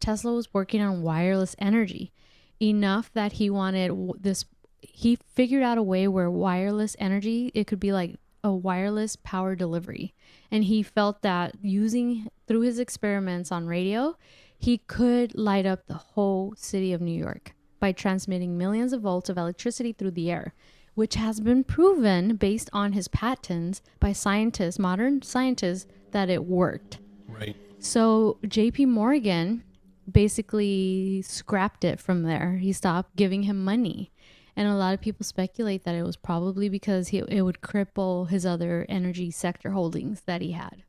Tesla was working on wireless energy enough that he wanted this. He figured out a way where wireless energy, it could be like a wireless power delivery. And he felt that using through his experiments on radio, he could light up the whole city of New York by transmitting millions of volts of electricity through the air, which has been proven based on his patents by scientists, modern scientists, that it worked. Right. So JP Morgan basically scrapped it from there. He stopped giving him money. And a lot of people speculate that it was probably because it would cripple his other energy sector holdings that he had.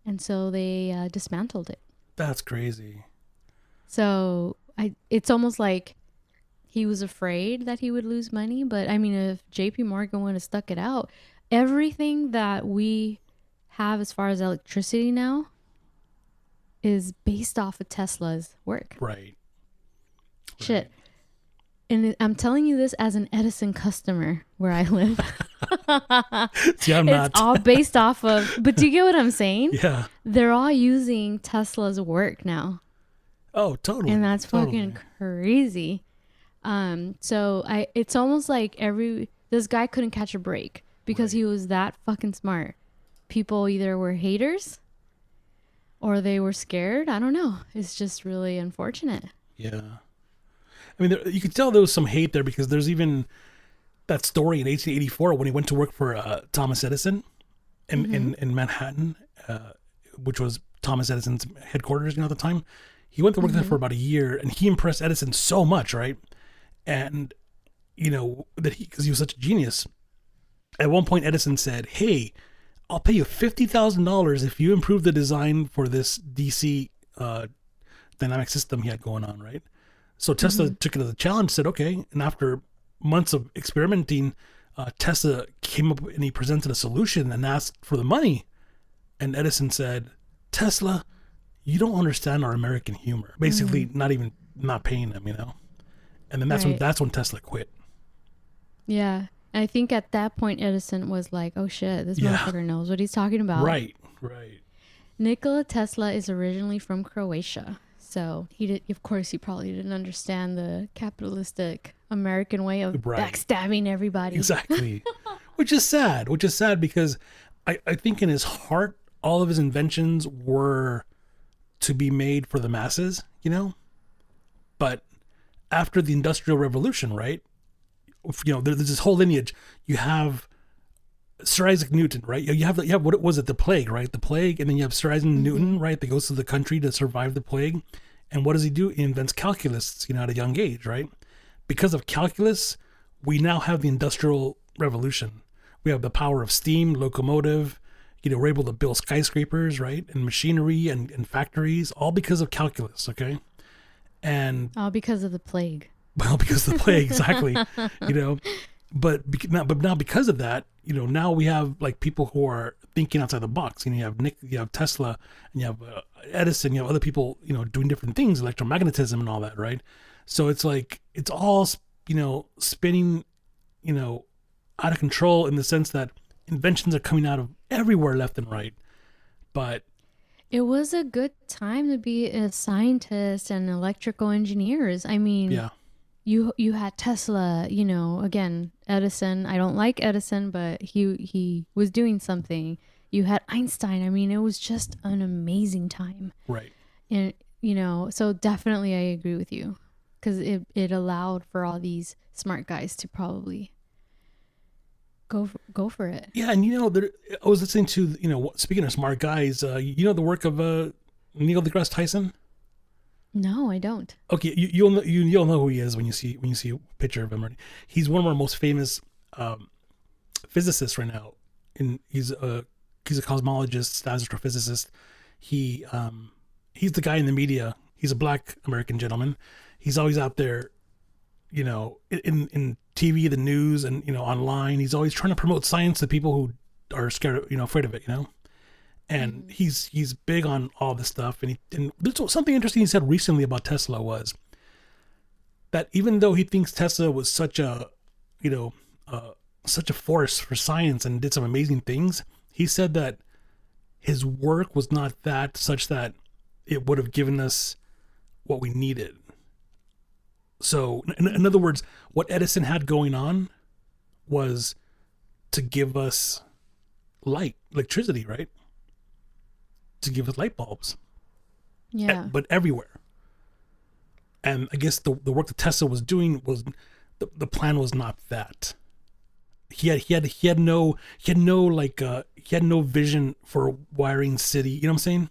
And so they dismantled it. That's crazy. So it's almost like he was afraid that he would lose money. But I mean, if JP Morgan would have stuck it out, everything that we have as far as electricity now is based off of Tesla's work. Right. Shit. And I'm telling you this as an Edison customer where I live. See, I'm It's not. all based off of, but do you get what I'm saying? Yeah. They're all using Tesla's work now. Oh, totally. And that's totally. fucking crazy. So it's almost like this guy couldn't catch a break because he was that fucking smart. People either were haters or they were scared. I don't know. It's just really unfortunate. Yeah. I mean, you could tell there was some hate there because there's even that story in 1884 when he went to work for Thomas Edison in Manhattan, which was Thomas Edison's headquarters, at the time. He went to work there for about a year, and he impressed Edison so much, right? And, that because he was such a genius. At one point, Edison said, "Hey, I'll pay you $50,000 if you improve the design for this DC dynamic system he had going on," right? So Tesla took it as a challenge, said, okay. And after months of experimenting, Tesla came up and he presented a solution and asked for the money. And Edison said, "Tesla, you don't understand our American humor." Basically, not paying them, And then that's when Tesla quit. Yeah. I think at that point, Edison was like, oh shit, this motherfucker knows what he's talking about. Right. Nikola Tesla is originally from Croatia. So of course, he probably didn't understand the capitalistic American way of backstabbing everybody. Exactly. Which is sad because I think in his heart, all of his inventions were to be made for the masses, But after the Industrial Revolution, right? There's this whole lineage. You have Sir Isaac Newton, right? You have what was it? The plague, right? The plague, and then you have Sir Isaac Newton, right? That goes to the country to survive the plague. And what does he do? He invents calculus, at a young age, right? Because of calculus, we now have the Industrial Revolution. We have the power of steam, locomotive. We're able to build skyscrapers, right? And machinery and factories, all because of calculus, okay? And all because of the plague. Well, because of the plague, exactly. But now because of that, now we have like people who are thinking outside the box. You have Tesla, and you have Edison, you have other people, doing different things, electromagnetism and all that, right? So it's like it's all spinning, out of control in the sense that inventions are coming out of everywhere, left and right. But It was a good time to be a scientist and electrical engineers. I mean, Yeah, you had Tesla, you know, again, Edison. I don't like Edison, but he was doing something. You had Einstein. I mean, it was just an amazing time. right. And you know, so definitely I agree with you cuz it allowed for all these smart guys to probably go for it. Yeah, and I was listening to speaking of smart guys, the work of Neil deGrasse Tyson. No, I don't. Okay, you'll know who he is when you see a picture of him. Right? He's one of our most famous um, physicists right now, and he's a cosmologist, astrophysicist. He's the guy in the media. He's a black American gentleman. He's always out there, in TV, the news, and online. He's always trying to promote science to people who are scared, afraid of it. And he's big on all this stuff. And there's something interesting he said recently about Tesla was that even though he thinks Tesla was such a force for science and did some amazing things, he said that his work was not that such that it would have given us what we needed. So, in other words, what Edison had going on was to give us light, electricity, right? To give us light bulbs, Yeah. but everywhere. And I guess the work that Tesla was doing was the plan was not that. He had no vision for wiring city. You know what I'm saying?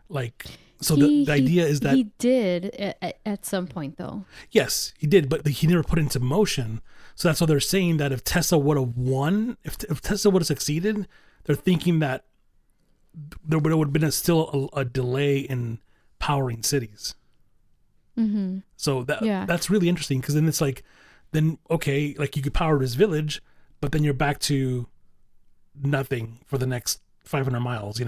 Like, so the idea is that he did at some point though. yes, he did, but he never put it into motion. So that's what they're saying, that if Tesla would have won, if Tesla would have succeeded, they're thinking that there would have been still a delay in powering cities. Mm-hmm. So that's really interesting, because then it's like, then okay, like you could power this village, but then you're back to nothing for the next 500 miles.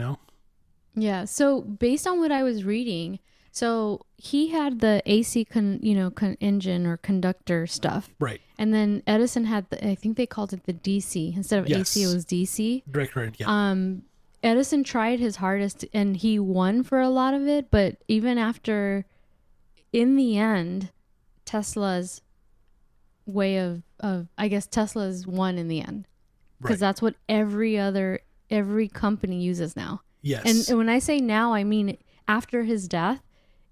Yeah. So based on what I was reading, so he had the AC engine or conductor stuff. Right. And then Edison had I think they called it the DC. Instead of Yes. AC, it was DC. Direct current. Yeah. Edison tried his hardest and he won for a lot of it, but even after, in the end, Tesla's way of I guess Tesla's won in the end, because Right. that's what every company uses now. Yes. And when I say now, I mean after his death,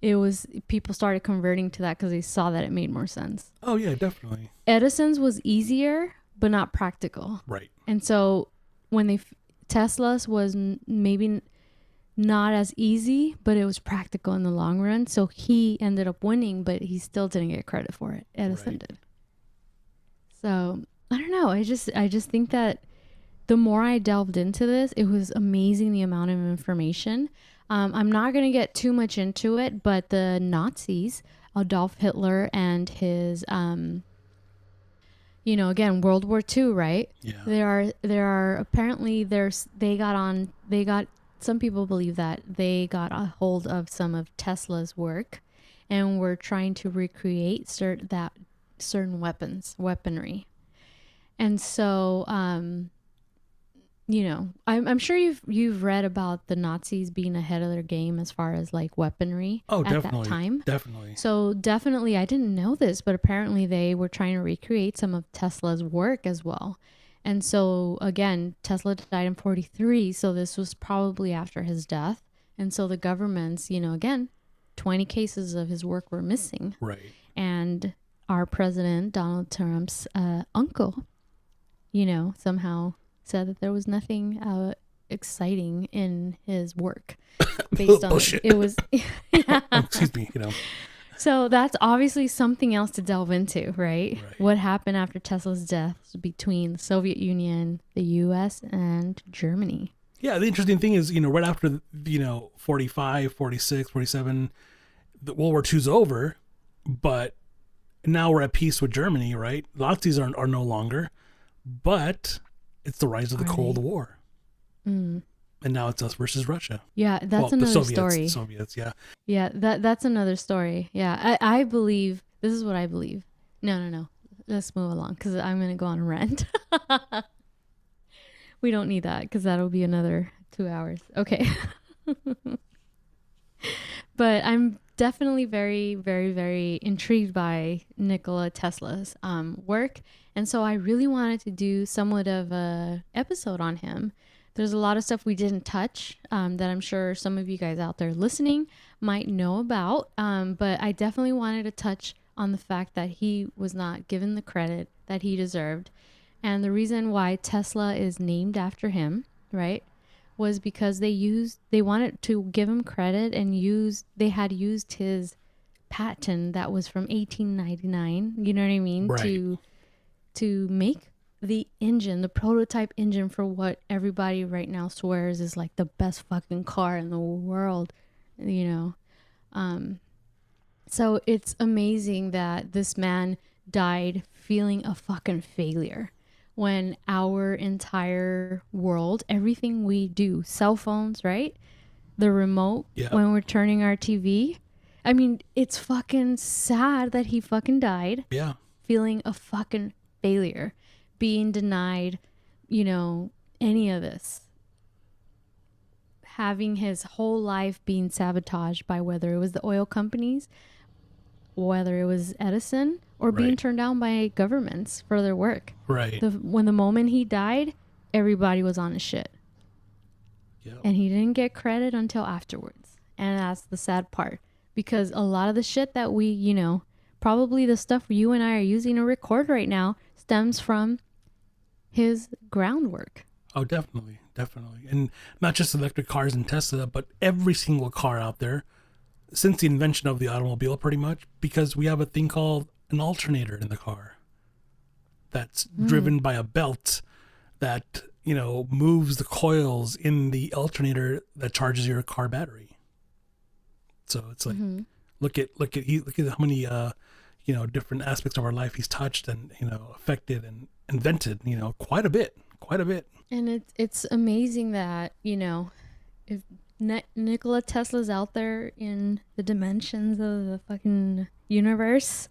it was people started converting to that because they saw that it made more sense. Oh yeah, definitely. Edison's was easier but not practical. Right. And so when Tesla's was maybe not as easy, but it was practical in the long run. So he ended up winning, but he still didn't get credit for it. Edison did. So I don't know. I just think that the more I delved into this, it was amazing the amount of information. I'm not going to get too much into it, but the Nazis, Adolf Hitler and his, again, World War II, right? Yeah. There are apparently some people believe that they got a hold of some of Tesla's work and were trying to recreate certain weaponry. And so, I'm sure you've read about the Nazis being ahead of their game as far as like weaponry Oh, at definitely. that time. Definitely. So definitely, I didn't know this, but apparently they were trying to recreate some of Tesla's work as well. And so again, Tesla died in 1943, so this was probably after his death. And so the government's, again, 20 cases of his work were missing. Right. And our president, Donald Trump's uncle, somehow said that there was nothing exciting in his work based on Bullshit. it was yeah. Excuse me. So that's obviously something else to delve into, right? Right. What happened after Tesla's death between the Soviet Union, the US, and Germany? Yeah, the interesting thing is, right after 45, 46, 47, the World War II's over, but now we're at peace with Germany, right? Nazis are no longer, but it's the rise of the Cold War. Mm. And now it's us versus Russia. Yeah, that's another story. The Soviets, yeah. Yeah, that's another story. Yeah, I believe, this is what I believe. No. Let's move along because I'm going to go on a rant. We don't need that because that'll be another 2 hours. Okay. But I'm definitely very, very, very intrigued by Nikola Tesla's work. And so I really wanted to do somewhat of a episode on him. There's a lot of stuff we didn't touch that I'm sure some of you guys out there listening might know about. But I definitely wanted to touch on the fact that he was not given the credit that he deserved. And the reason why Tesla is named after him, right, was because they wanted to give him credit and they had used his patent that was from 1899, you know what I mean, Right. to make the engine, the prototype engine for what everybody right now swears is like the best fucking car in the world, you know. So it's amazing that this man died feeling a fucking failure when our entire world, everything we do, cell phones, right? The remote, Yeah. when we're turning our TV. I mean, it's fucking sad that he fucking died Yeah. feeling a fucking failure, being denied, you know, any of this. Having his whole life being sabotaged by whether it was the oil companies, whether it was Edison, or being Right. turned down by governments for their work. Right. When the moment he died, everybody was on his shit. Yeah. And he didn't get credit until afterwards. And that's the sad part. Because a lot of the shit that we, you know, probably the stuff you and I are using to record right now stems from his groundwork. Oh, definitely. Definitely. And not just electric cars and Tesla, but every single car out there since the invention of the automobile, pretty much, because we have a thing called an alternator in the car that's driven by a belt that, you know, moves the coils in the alternator that charges your car battery. So it's like, look at how many you know, different aspects of our life he's touched and, you know, affected and invented, you know, quite a bit. And it's amazing that, you know, if Nikola Tesla's out there in the dimensions of the fucking universe,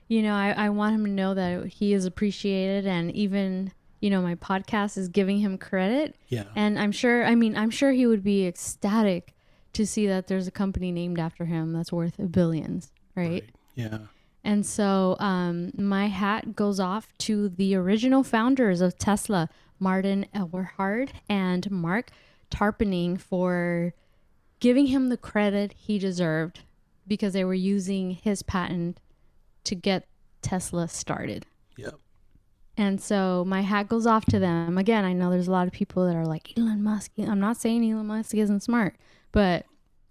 you know, I want him to know that he is appreciated, and even, you know, my podcast is giving him credit. Yeah. And I'm sure he would be ecstatic to see that there's a company named after him that's worth billions, right? Yeah. And so my hat goes off to the original founders of Tesla, Martin Eberhard and Mark Tarpenning, for giving him the credit he deserved because they were using his patent to get Tesla started. Yep. And so my hat goes off to them. Again, I know there's a lot of people that are like, Elon Musk. I'm not saying Elon Musk isn't smart, but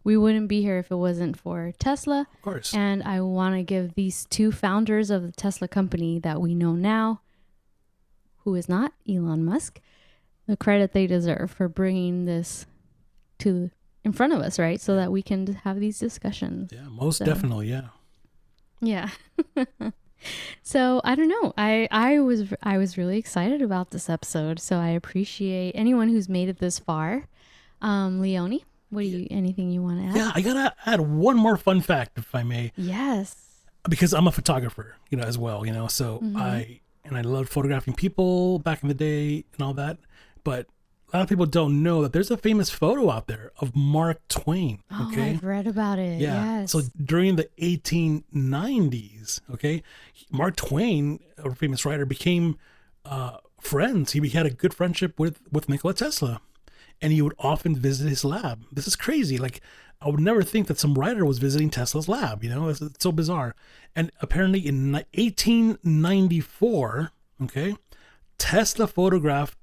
we wouldn't be here if it wasn't for Tesla. Of course. And I want to give these two founders of the Tesla company that we know now, who is not Elon Musk, the credit they deserve for bringing this to in front of us, right? So that we can have these discussions. Yeah, most definitely. Yeah. Yeah. So I don't know. I was really excited about this episode. So I appreciate anyone who's made it this far. Leonie, anything you want to add? Yeah, I gotta add one more fun fact, if I may. Yes. Because I'm a photographer, you know, as well, you know, so I loved photographing people back in the day and all that. But a lot of people don't know that there's a famous photo out there of Mark Twain. Okay. Oh, I've read about it. Yeah. Yes. So during the 1890s, okay, Mark Twain, a famous writer, became friends. He had a good friendship with Nikola Tesla, and he would often visit his lab. This is crazy. Like, I would never think that some writer was visiting Tesla's lab. You know, it's so bizarre. And apparently in 1894, okay, Tesla photographed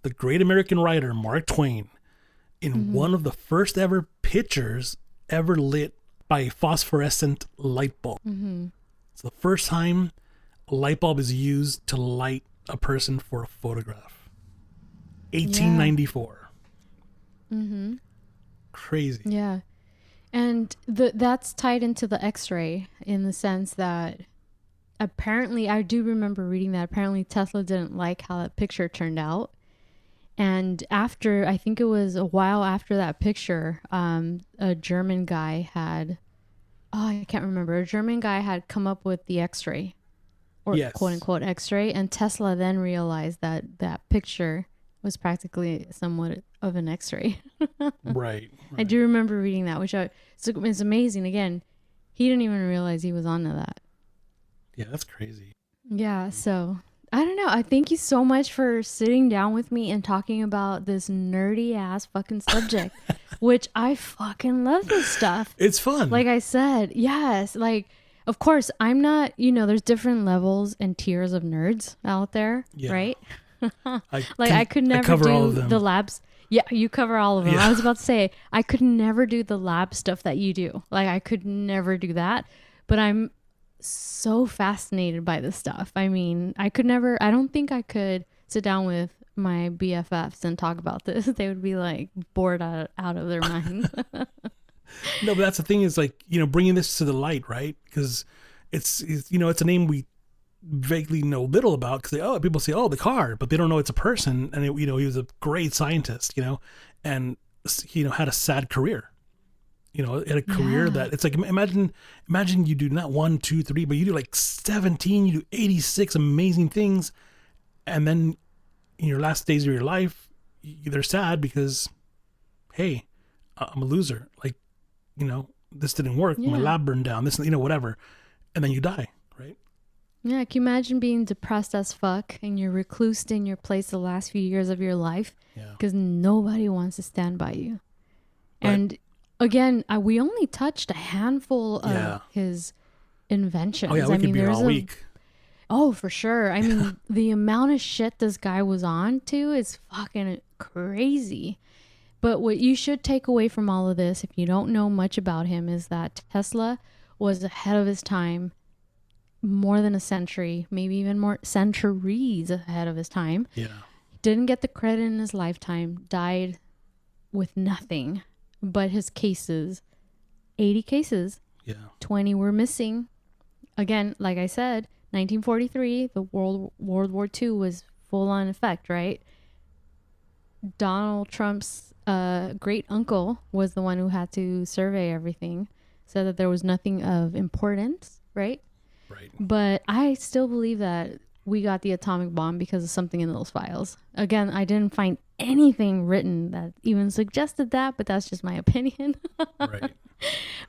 the great American writer Mark Twain in one of the first ever pictures ever lit by a phosphorescent light bulb. It's the first time a light bulb is used to light a person for a photograph. 1894. Crazy. Yeah. And that's tied into the X-ray in the sense that apparently, I do remember reading that apparently Tesla didn't like how that picture turned out. And after, I think it was a while after that picture, a German guy had, I can't remember, a German guy had come up with the X-ray, or quote unquote X-ray. And Tesla then realized that that picture was practically somewhat of an X-ray. Right. I do remember reading that, which it's amazing. Again, he didn't even realize he was onto that. Yeah, that's crazy. Yeah, so I don't know. I thank you so much for sitting down with me and talking about this nerdy ass fucking subject, which I fucking love this stuff. It's fun. Like I said, yes. Like, of course, I'm not, there's different levels and tiers of nerds out there, right? I could never do the labs. Yeah, you cover all of them. Yeah. I was about to say, I could never do the lab stuff that you do. Like, I could never do that. But I'm so fascinated by this stuff. I mean, I don't think I could sit down with my BFFs and talk about this. They would be like bored out of their minds. No, but that's the thing is like, bringing this to the light, right? Because it's a name we vaguely know little about because people say, oh, the car, but they don't know it's a person. And he was a great scientist, and had a sad career, had a career that it's like, imagine you do not 1, 2, 3, but you do like 17, you do 86 amazing things. And then in your last days of your life, they're sad because, hey, I'm a loser. Like, this didn't work. My lab burned down, this, whatever. And then you die. Right. Yeah, can you imagine being depressed as fuck and you're reclused in your place the last few years of your life because nobody wants to stand by you. Right. And again, we only touched a handful of his inventions. Oh yeah, we could be here all week. Oh, for sure. I mean, the amount of shit this guy was on to is fucking crazy. But what you should take away from all of this, if you don't know much about him, is that Tesla was ahead of his time. More than a century, maybe even more centuries ahead of his time. Yeah. Didn't get the credit in his lifetime, died with nothing but his cases. 80 cases. Yeah. 20 were missing. Again, like I said, 1943, the World War II was full on effect, right? Donald Trump's great uncle was the one who had to survey everything, said that there was nothing of importance, right? Right. But I still believe that we got the atomic bomb because of something in those files. Again, I didn't find anything written that even suggested that, but that's just my opinion. Right.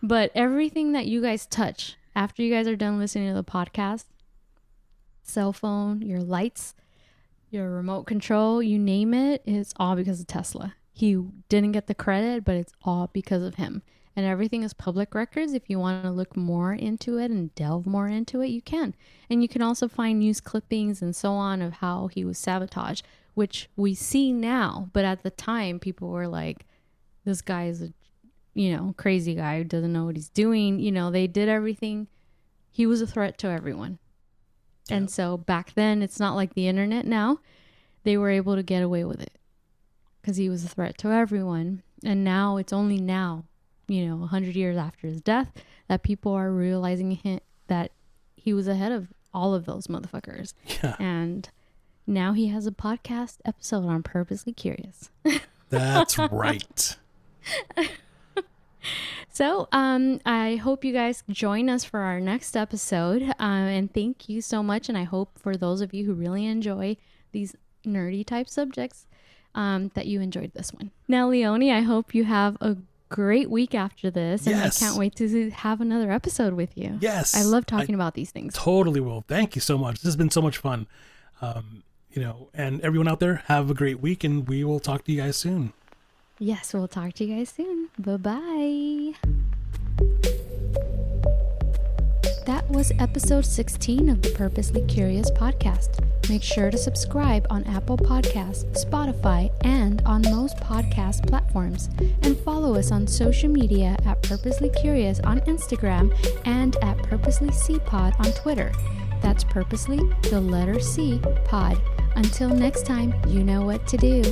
But everything that you guys touch after you guys are done listening to the podcast, cell phone, your lights, your remote control, you name it, it's all because of Tesla. He didn't get the credit, but it's all because of him. And everything is public records. If you want to look more into it and delve more into it, you can. And you can also find news clippings and so on of how he was sabotaged, which we see now. But at the time, people were like, this guy is a, crazy guy who doesn't know what he's doing. They did everything. He was a threat to everyone. Yeah. And so back then, it's not like the internet now. They were able to get away with it because he was a threat to everyone. And now, it's only now, 100 years after his death, that people are realizing that he was ahead of all of those motherfuckers. Yeah. And now he has a podcast episode on Purposely Curious. That's right. So I hope you guys join us for our next episode. And thank you so much. And I hope for those of you who really enjoy these nerdy type subjects, that you enjoyed this one. Now, Leonie, I hope you have a great week after this, and yes. I can't wait to have another episode with you. Yes, I love talking about these things. Totally will. Thank you so much. This has been so much fun. And everyone out there, have a great week, and we will talk to you guys soon. Yes, we'll talk to you guys soon. Bye-bye. That was episode 16 of the Purposely Curious podcast. Make sure to subscribe on Apple Podcasts, Spotify, and on most podcast platforms. And follow us on social media at Purposely Curious on Instagram and at Purposely C Pod on Twitter. That's Purposely, the letter C, Pod. Until next time, you know what to do.